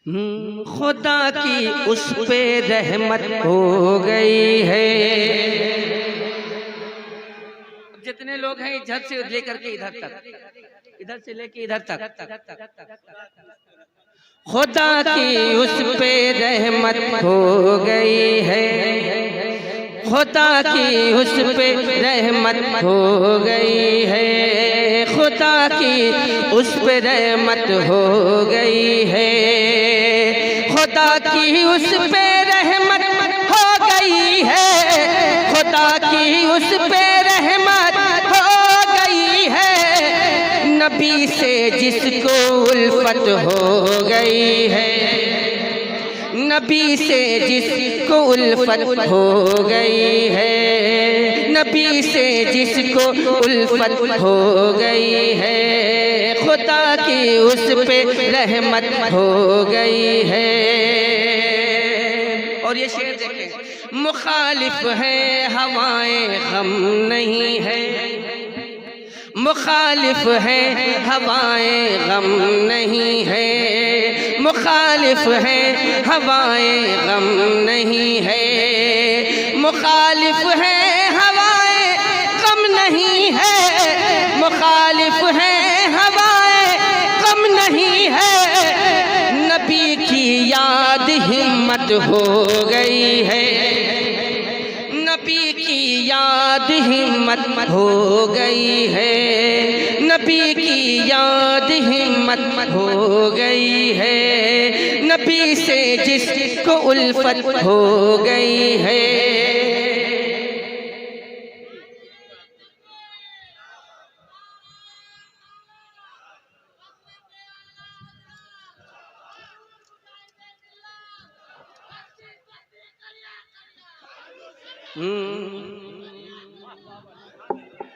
खुदा की उस पे रहमत हो गई है। जितने लोग हैं इधर से लेकर के इधर तक, इधर से लेके इधर तक, खुदा की उस पे रहमत हो गई है। खुदा की उस पे रहमत हो गई है। खुदा की उस पे रहमत हो गई है। खुदा की उस पे रहमत हो गई है। खुदा की उस पे रहमत हो गई है। नबी से जिसको उल्फत हो गई है। नबी से जिसको उल्फत हो गई है। नबी से जिसको उल्फत हो गई है। खुदा की उस पे रहमत हो गई है। और ये शेर देखें, मुखालिफ है हवाएं गम नहीं है। मुखालिफ है हवाएं गम नहीं है। मुखालिफ है हवाएं गम नहीं है। मुखालिफ है हवाएं गम नहीं है। मुखालिफ है हवाएं गम नहीं है। नबी की याद हिम्मत हो गई है। नबी की याद हिम्मत हो गई है। नबी की याद हिम्मत हो गई है। नबी से जिसको उल्फत हो गई है।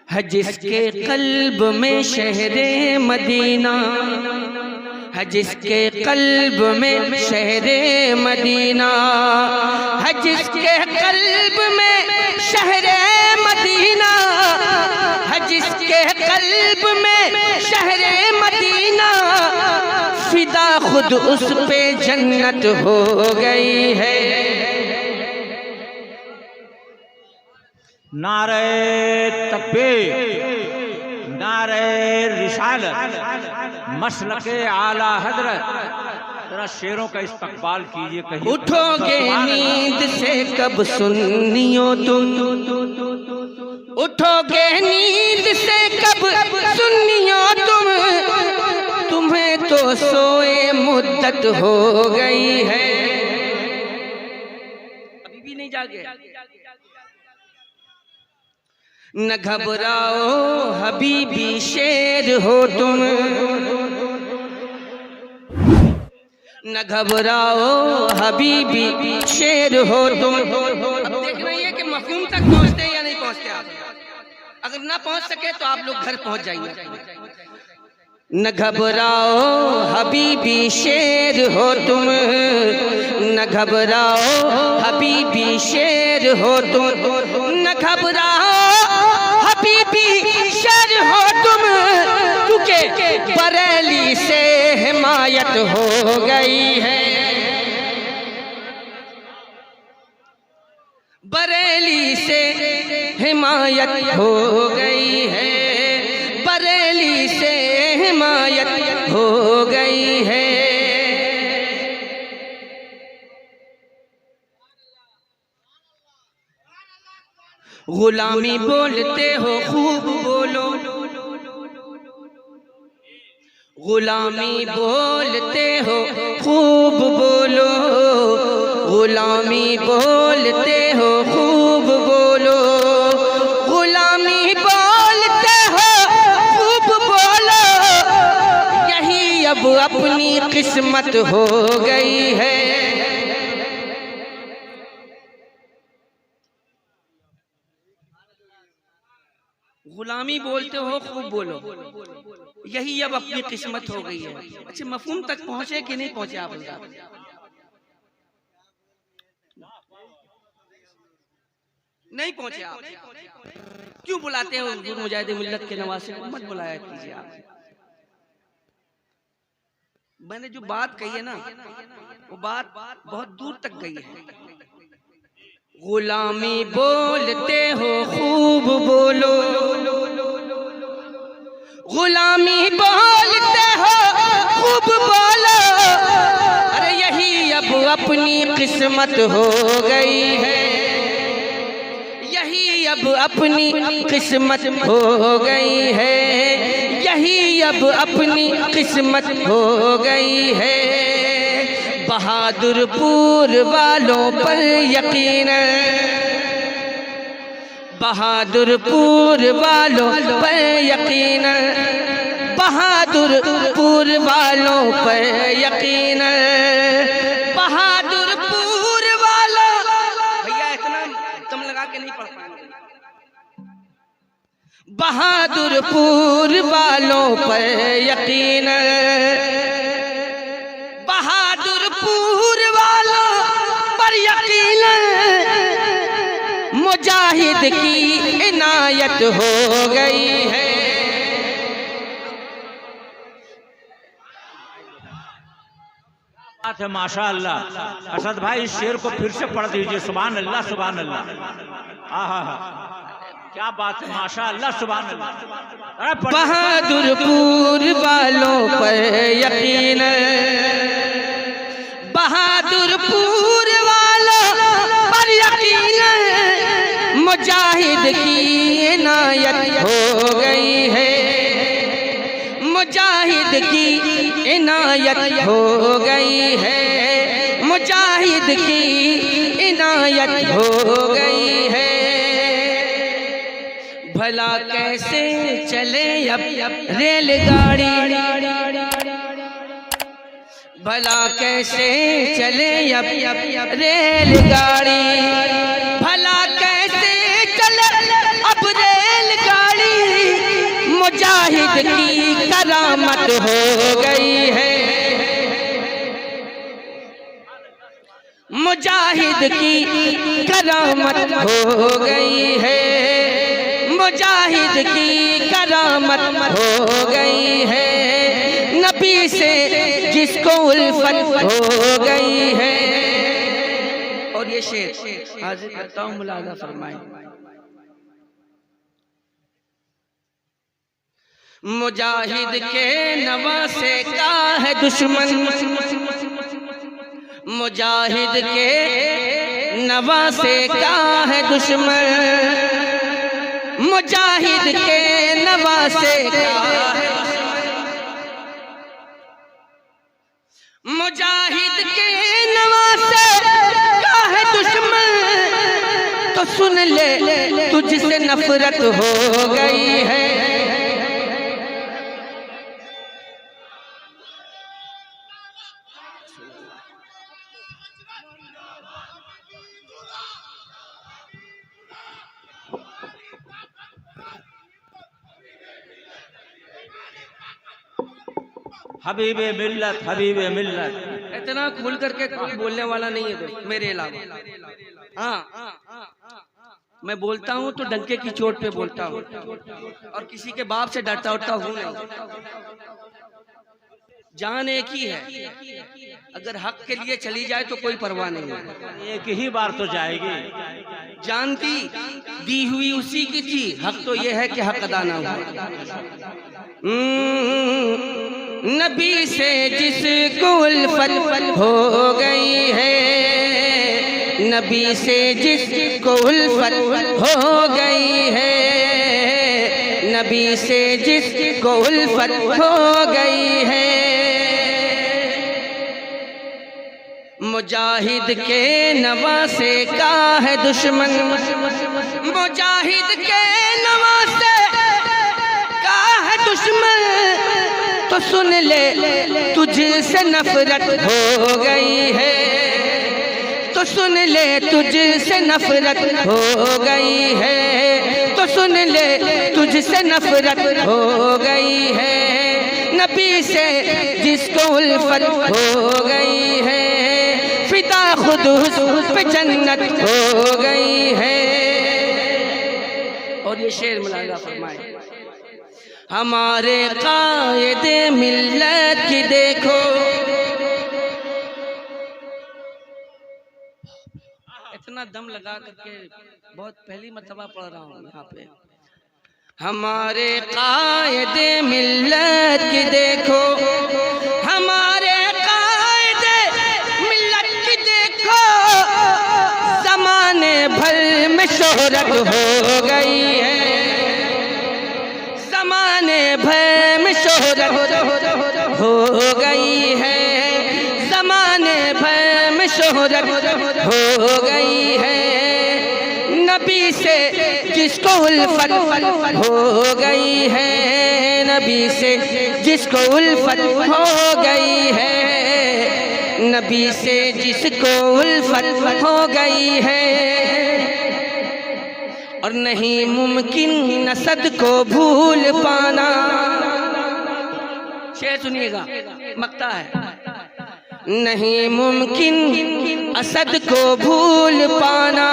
है जिसके कल्ब में शहरे मदीना, है जिसके कल्ब में शहरे मदीना, है जिसके कल्ब में शहरे मदीना, है जिसके कल्ब में शहरे मदीना, फिदा खुद उस पे जन्नत हो गई है। नारे तकबीर, नारे रिसालत, मसलके आला हजरत। जरा शेरों का इस्तकबाल कीजिए। कहीं उठोगे नींद से कब सुन्नियो तुम, उठोगे नींद से कब सुन्नियो तुम, तुम्हें तो सोए मुद्दत हो गई है। अभी भी नहीं जागे। न घबराओ हबीबी शेर हो तुम, न घबराओ हबीबी शेर हो तुम। अब देखना ये कि मफहूम तक पहुंचते हैं या नहीं पहुंचते आप। अगर ना पहुंच सके तो आप लोग घर पहुंच जाइए। न घबराओ हबीबी शेर हो तुम, न घबराओ हबीबी शेर हो तुम, न घबराओ हबीबी शेर हो तुम, क्योंकि बरेली से हिमायत हो गई है। बरेली से हिमायत हो गई है। बरेली से हिमायत हो गई है। गुलामी बोलते हो खूब बोलो, गुलामी बोलते हो खूब बोलो, गुलामी बोलते हो खूब बोलो, गुलामी बोलते हो खूब बोलो, यही अब अपनी किस्मत हो गई है। गुलामी बोलते हो खूब बोलो, यही अब अपनी किस्मत हो गई है। अच्छा, मफहूम तक पहुंचे कि नहीं पहुंचे आप लोग? नहीं पहुंचे आप। क्यों बुलाते हो मुजाहिद मिल्लत के नवासे को? मत बुलाया कीजिए आप। मैंने जो बात कही है ना, वो बात बहुत दूर तक गई है। गुलामी बोलते हो खूब बोलो, गुलामी बोलते हो खूब बोलो, अरे यही अब अपनी किस्मत हो गई है, यही अब अपनी किस्मत हो गई है, यही अब अपनी किस्मत हो गई है। बहादुरपुर वालों पर यकीन, बहादुरपुर वालों पर यकीन, बहादुरपुर वालों पर यकीन, बहादुरपुर वालों। भैया इतना दम लगा के नहीं पढ़ पाएंगे। बहादुरपुर वालों पर यकीन, बहादुरपुर वालों पर यकीन, मुजाहिद की इनायत हो गई है। बात है माशाअल्लाह। असद भाई इस शेर को फिर से पढ़ दीजिए। सुभान अल्लाह, सुभान अल्लाह। आहा, क्या बात है माशाअल्लाह, सुभान अल्लाह। बहादुरपुर वालों पर यकीन, बहादुरपुर वालों पर यकीन, मुजाहिद की इनायत हो गई है, मुजाहिद की इनायत हो गई है, मुजाहिद की इनायत हो गई है। भला कैसे चले अब रेलगाड़ी, भला कैसे चले अब रेलगाड़ी, भला कैसे चले अब रेलगाड़ी, मुजाहिद की करामत हो गई है, मुजाहिद की करामत हो गई है, मुजाहिद की करामत हो गई है। नबी से जिसको उल्फत हो गई है। और ये शेर हाजिर करता हूँ, मुलाजा फरमाएं। मुजाहिद के नवासे का है दुश्मन, मुजाहिद के नवासे का है दुश्मन, मुजाहिद के नवासे का है दुश्मन, मुजाहिद के नवासे का है दुश्मन, तो सुन ले तुझसे नफरत हो गई है। हबीबे मिल्लत, हबीबे मिल्लत। इतना खुल करके कोई बोलने वाला नहीं है दोस्त मेरे अलावा। हाँ, मैं बोलता हूँ तो डंके की चोट पे बोलता हूँ और किसी के बाप से डरता उठता हूँ नहीं। जान एक ही है, अगर हक के लिए चली जाए तो कोई परवाह नहीं है। एक ही बार तो जाएगी। जान थी दी हुई उसी की थी, हक तो ये है कि हक अदा ना हुआ। नबी से जिसको उल्फत हो गई है, नबी से जिसको उल्फत हो गई है, नबी से जिसको उल्फत हो गई है, मुजाहिद के नवासे का है दुश्मन, मुजाहिद के नवासे का है दुश्मन, तो सुन ले तुझसे नफरत हो गई है, तो सुन ले तुझसे नफरत हो गई है, तो सुन ले तुझसे नफरत हो गई है, नबी से जिसको उल्फत हो गई है, फिदा खुद पे जन्नत हो गई है। और ये शेर मुलाजा फरमाए, हमारे कायदे मिल्लत की देखो, इतना दम लगा करके बहुत पहली मर्तबा पढ़ रहा हूँ यहाँ पे। हमारे कायदे मिल्लत की देखो, हमारे कायदे मिल्लत की देखो, ज़माने भर में शोहरत हो गई है, ज़माने भर में शोहरत हो गई है, ज़माने भर में शोहरत हो गई है। नबी से जिसको उल्फत हो गई है, नबी से जिसको उल्फत हो गई है, नबी से जिसको उल्फत हो गई है। और नहीं मुमकिन नसद को भूल पाना। शेर सुनिएगा, मक्ता है। नहीं मुमकिन असद को भूल पाना,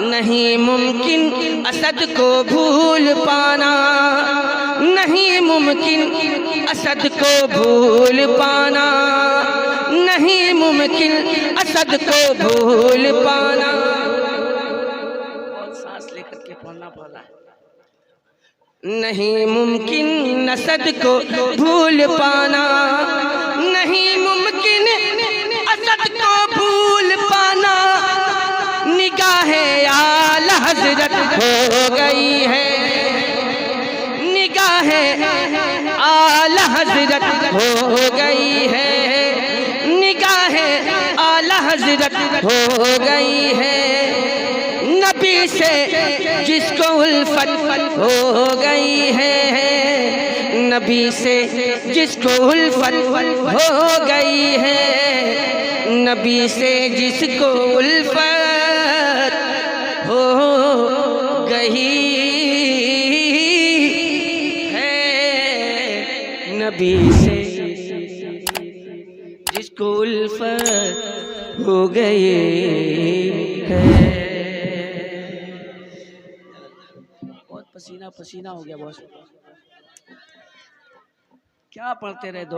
नहीं मुमकिन असद को भूल पाना, नहीं मुमकिन असद को भूल पाना, नहीं मुमकिन असद को भूल पाना। बहुत सांस लेकर के पढ़ना पड़ा है। नहीं मुमकिन असद को भूल पाना, नहीं मुमकिन असद को भूल पाना। निगाहे आला हजरत हो गई है, निगाहे आला हजरत हो गई है, निगाहे आला हजरत हो गई है। नबी से जिसको उल्फत हो गई है, नबी से जिसको उल्फत हो गई है, नबी से जिसको उल्फत हो गई है, नबी से जिसको उल्फत हो गई है। बहुत पसीना पसीना हो गया बॉस। क्या पढ़ते रहे दो